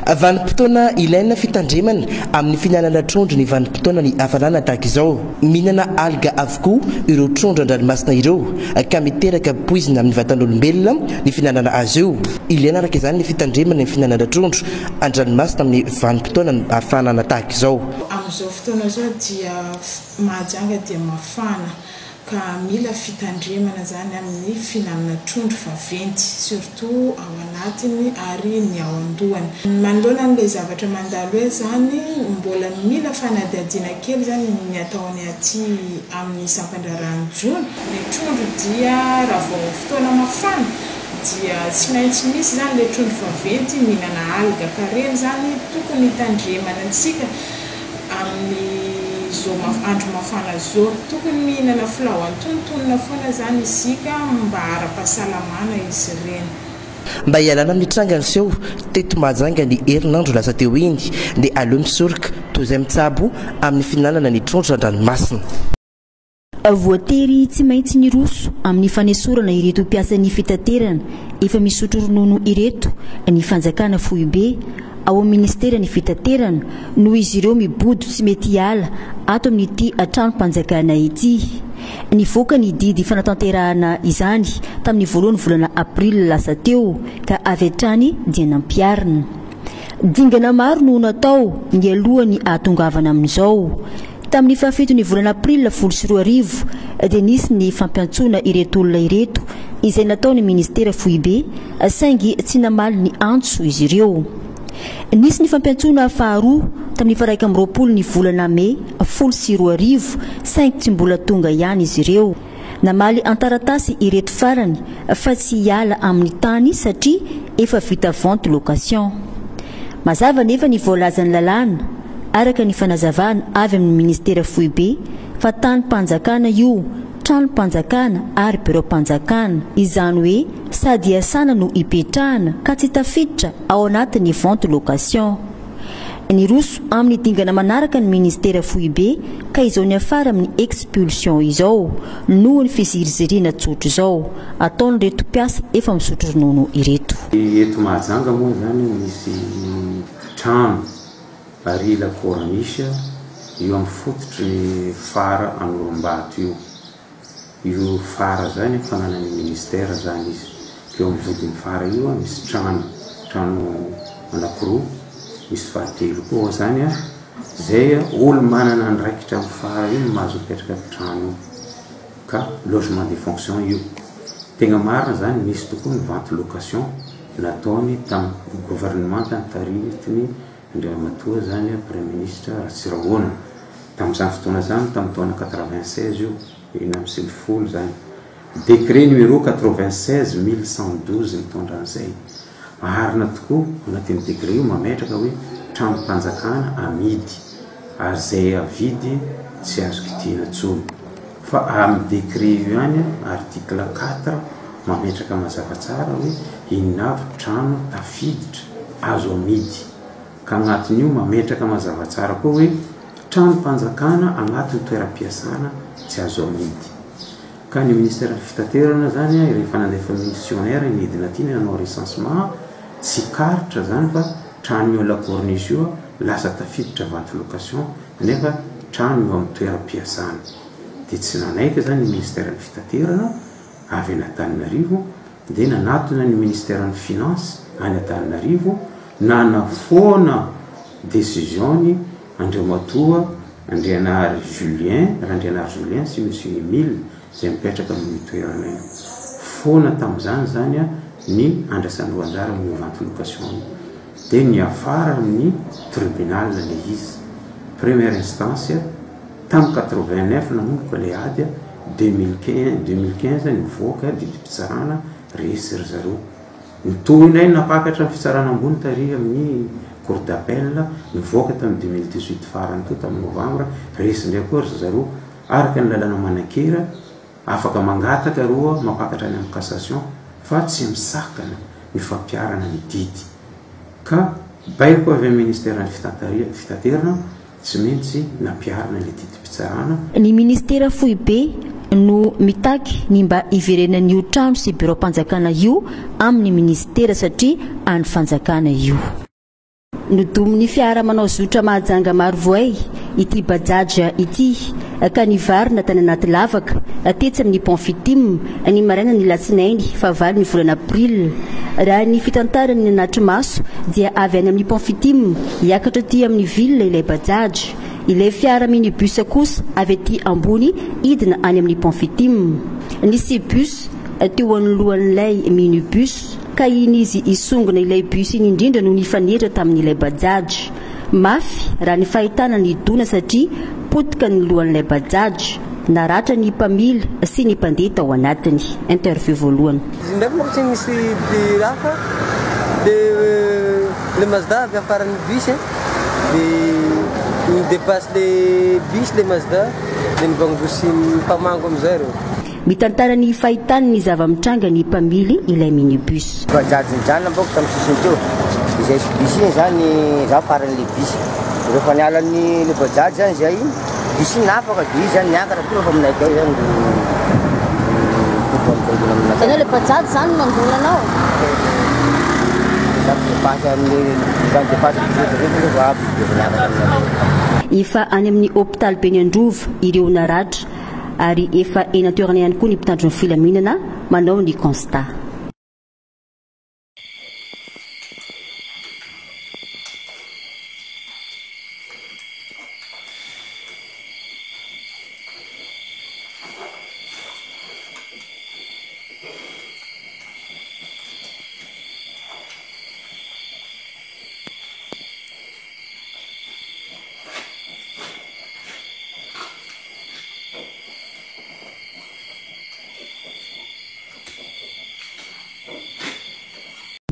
Vanim-potoana ilaina fitandremana amin'ny fihinanana trondro ny vanim-potoana ny hafanana tahaka izao. Mihinana alga avokoa ireo trondro an-dranomasina ireo ka miteraka poizina amin'ny vatan'olombelona ny fihinanana azy io. Ilaina araka izany ny fitandremana ny fihinanana trondro an-dranomasina amin'ny vanim-potoana ny hafanana tahaka izao. Amin'izao fotoana zao dia mahajanga dia mafana ka mila fitandremana zany amin'ny fihinanana trondro vaventy surtout ao anatiny ary ny ao andohany. Manoloana an'ilay zavatra mandalo hoe zany mbola mila fanadihadiana kely zany ny ataony aty amin'ny isam-pandrarahany jona. Ny trondro dia raha vao fotoana mafana dia tsy maintsy misy zany le trondro vaventy mihinana alga ka reny zany tokony hitandremana antsika amin'ny andro mafana zao. Tokony mihinana filao antonontonona foana zany isika mba ara-pahasalamana izy ireny. Mba hialana amin'ny trangany seho teto mahajanga ny herinandro lasa teo iny dia aleo misoroka toy izay mitsabo amin'ny fihinanana ny trondro an-dranomasina. Voatery tsy maintsy ny roso amin'ny fanesorana ireto mpiasan'ny fitaterana efa misotro ronono ireto ny fanjakana foibe ao amin'ny ministera ny fitaterana noho izy ireo mibody tsy mety hiala ato amin'ity trano-mpanjakana ity. Nivoaka ny didy fanatanterahana izany tamin'ny voalohany volana aprila lasa teo ka avy hatrany dia nampiarina. Dingana maro no natao ny alohany atongavana amin'izao. Tamin'ny fahafitony volana aprila 2024 dia nisy ny fampiantsoana ireto olona ireto izay nataony ministera foibe saingy tsy namaly ny antso izy ireo. Nisy ny fampiantsoana faharoa tamin'ny faraika amby roapolo ny volana Mey 2024 saingy tsy mbola tonga ihany izy ireo. Namaly antaratasy ireto farany fa tsy hiala amin'ny tany satria efa vita vente location. Mazava nefa ny voalazan'ny lalàna araka ny fanazavana avy amin'ny ministera foibe fa tany-mpanjakana io, trano-mpanjakana ary biro-mpanjakana, izany hoe sady asana no ipetrahana ka tsy tafiditra ao anatin'ny vente location. Ny roso amin'ny dingana manaraka ny ministera foibe ka izao ny afara amin'ny expulsion izao noho ny fizirizirina tsotra izao ataony reto mpiasa efa misotro ronono ireto. Eto Mahajanga moa zany misy trano ary lakoranisha io amin'ny fototry fara Anorombato io. Io fara zany fananany ministera zany izy. Eo amin'ny vodiny fara io misy trano anankiroa misy fahatelo koa zany zay olo manana andraikitra amin'ny fara io mahazo mipetraka amin'ny trano ka logement de fonction io. Tegna marina zany misy tokoa ny vente location nataony tamin'ny gouvernement tany Andriamatoa zany premier ministre Ratsirahona tamin'izany fotoana zany tamin'ny taona 96 io ina amin'ny sivifolo zany. Décret numéro 96/1112 mitondra an'izay. Marina tokoa anatin'ny décret io mametraka hoe trano-mpanjakana amidy ary zay avidy tsy azo kitihana intsony. Fa amin'ny décret io ihany article 4 mametraka mazava tsara hoe inona avy trano tafiditra azo amidy. Ka agnatin'io mametraka mazava tsara koa hoe trano-mpanjakana agnatin'ny toeram-piasana tsy azo amidy. Ka ny ministera ny fitaterana zany rehefa nandefa missionnaire nidina aty nanao recensement tsy karitra zany fa trano io la corniche io lasa tafiditra vente location nefa trano io amin'ny toeram-piasana. Dia tsy nanaiky zany ny ministera ny fitaterana avy an'Antananarivo dia nanatona ny ministera ny finance any Antananarivo nanafoana décision Andriamatoa Andrianary Julien sy monsieur Emile zay mipetraka amin'ny toerana io. Foana tamin'izany zany ny andrasany anjara amin'ny vente location. Dia ny afara amin'ny tribunal le izy. Première instance tamin'ny 89 nanomboka le ady 2015 nivoaka didim-pitsarana resy ry zareo. Nitohinay napakatra ny fitsarana ambony tary amin'ny cour d'appel nivoaka tamin'ny 2018 farany to tamin'ny novembre resy ndray koa ry zareo araka ny lalàna manan-kera afaka mangataka roa mapakatra any amin'ny cassation fa tsy misakana ny fampiarana ny didy. Ka baiko avy amin'ny ministera ny fitaterana tsy maintsy nampiarana le didim-pitsarana. Ny ministera foibe no mitaky ny mba iverenan'io trano sy biro-mpanjakana io amin'ny ministera satria any fanjakana io. nodominy fiara manao zotra mahajanga maro voay ity bajaja ity ka nivarina tany anaty lavaka tetsy amin'ny pont fitim ny maraina ny latsinainy fa valo ny volana april raha ny fitantarany anatry maso dia avy any amin'ny pont fitim hiakatra ty amin'ny ville ilay bajaj ilay fiara minibus kosa avy aty ambony idina any amin'ny pont fitim nisy bus teo anoloan'ilay minibus ka iny izy isongona ilay bus iny indrindra no nifanetra tamin'ilay bajaj mafy raha ny fahitana ny dona satria potika ny lohan'ilay bajaj naratra ny mpamily sy ny mpandeha tao anatiny. Interview voalohany. Izy ndraiky moa tsy misy raha le Mazda avy afaran'ny bus de ny dépasse le bus le Mazda de nivangosy mpamango amizay reo. Mitantara ny fahitany ny zava-mitranga ny mpamily ilay minibus. Bajaj nijanona mboko tamin'ny sisiny teo. Izay bus iny zany za faran'le bus. Rehefa nialan'ny le bajaj zany zay bus iny nafaka de izy zany niakatra tonga fa aminay akay zany le bajaj zany mandolanao. Efa any amin'ny hôpital Beny Androva ireo naratra ary efa eny an-toerana ihany koa ny mpitandro ny filaminana manao ny constat.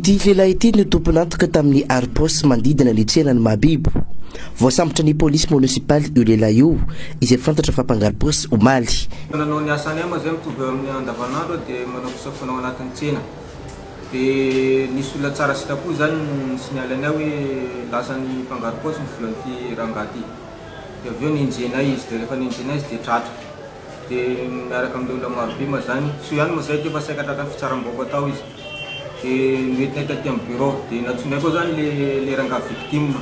Ity lehilahy ity no tompon'antoka tamin'ny aripos mandidina ny tsenany Mahabibo. Voasambotra ny polisy munisipaly io lehilahy io izay fantatra fa mpangaripos omaly. Nanao ny asany moa zay mitovy amin'ny andavanandro dia manao fisafonao anatin'ny tsena. Dia nisy olona tsara sitrapo zany signalany hoe lasan'ny mpangaripos ny volan'ity rangahy ity. Dia avy eo ninjenay izy dia rehefa ninjenay izy dia tratra. Dia miaraka amin'ny olona maro be ma zany so ihany moa zay dia fa saikatra fitsaram-baovao atao izy. Mety taty amin'ny bureau dia natsonay koa zany le rangahy victime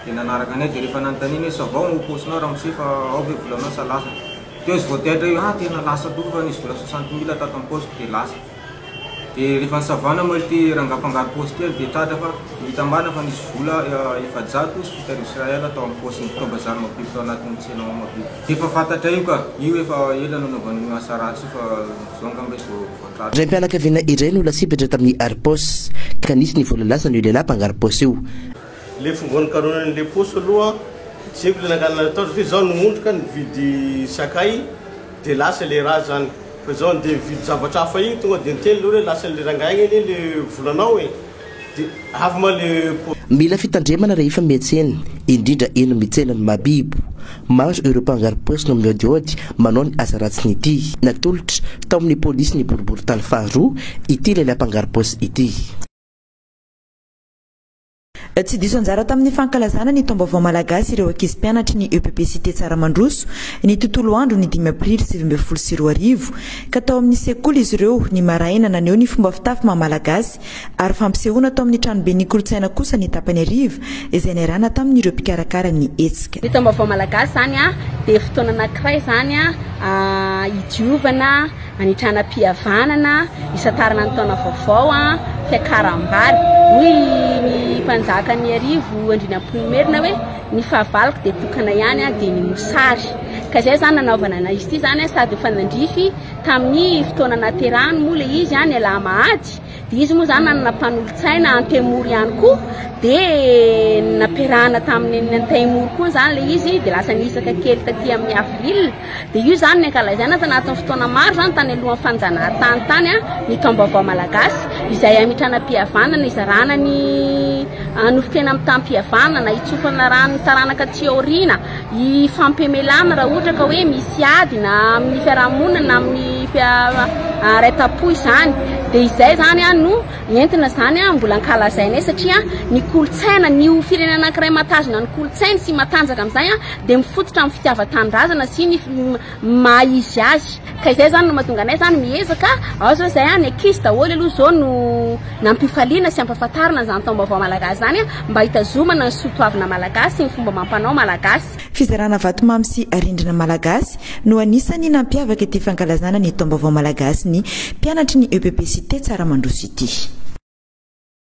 dia nanaraka anay dia rehefa nanontaniana hoe ça va mo posinao raha misy fa ao ve volanao sa lasa dia izy voatehitra io tena lasa tokoa fa nisy vola 60 000 tato amin'ny poste dia lasa dia rehefa nisavana moa ity rangahy mpangary poste ely dia tratra fa hitambana fa nisy vola 700 sy fitary Israel atao amin'ny postiny tao bazary Mahabibo tao anatin'ny tsena Mahabibo dia efa fantatra io ka io efa ela nanaovan'ny asa ratsy fa zao angamba izy voatratra. Ray mpianakaviana iray no lasipatra tamin'ny aripos ka nisy ny vola lasa ny lehilahy mpangaripos io. Le fombony karonan'le posy aloha tsy haiko le nangalana atao satria zao nomondroka nividy sakay dia lasa le raha zany fa zao dia vidy zavatra hafa igny tonga dia niteny aloha hoe lasa le rangahy igny le volanao dia avy ma le mila fitandremana rehefa miantsena indrindra eno mitsenany Mahabibo. Maro ireo mpangaripos no miodiody manao ny asa ratsy ity. Natolotra tao amin'ny polisy ny boribory tany faharoa ity lehilahy mpangaripos ity. Tsy diso anjara tamin'ny fankalazana ny taom-baovao malagasy ireo ankizy mpianatry ny EPPCT Tsaramandroso ny tontolo andro ny 5 aprily 2024 ka tao amin'ny sekoly izy ireo ny maraina naneo ny fomba fitafy maha-malagasy ary fampisehoana tao amin'ny tranobe ny kolotsaina kosa ny tapany ariva izay niarahana tamin'ireo mpikarakara ny hetsika. Ny taom-baovao malagasy zany dia fotoana anankiray zany hidiovana anitrana mpihavanana isatarana ny taona vaovao fiakaram-bary hoy ny mpanjakany arivo Andrinampoinimerina hoe ny fahavaloko dia tokana ihany dia ny mosary ka izay zany nanaovana na izy ity zany sady fanandrify tamin'ny fotoana naterahany moa le izy niala mahady dia izy moa zany nanana mpanolotsaina antemory ihany koa dia nampiarahana tamin'ny antemory koa zany le izy dia lasa nisaka kely taty amin'ny avril dia io zany ny ankalazaina tanatin'ny fotoana maro zany tany alohan'ny fanjanahantany tany ny taom-baovao malagasy izay amitrana mpihavanana izarana ny anofokena amin'ny tampim-pihavanana hitsofana rano taranaka tsy aoriana ifampiamelana raha ohatra ka hoe misy ady na amin'ny fiarahamonina na amin'ny retapo izany dia izay zany no entina zany mbola ankalazainay satria ny kolotsaina ny firenena anankiray matazona ny kolotsaina sy matanjaka amin'izay dia mifototra amin'ny fitiavan-tanindrazana sy ny maha-izy azy ka izay zany no mahatonga anay zany miezaka ao zao zay ny ankizy daholo aloha zao no nampifaliana sy ampahafantarana zany taom-baovao malagasy zany mba hitazomana ny soatoavina malagasy sy ny fomba mampanao malagasy. Fizarana vatomamy sy arindrina malagasy no anisany nampiavaka ity fankalazana ny taom-baovao malagasy ny mpianatry ny EPPCT Tsaramandroso ity.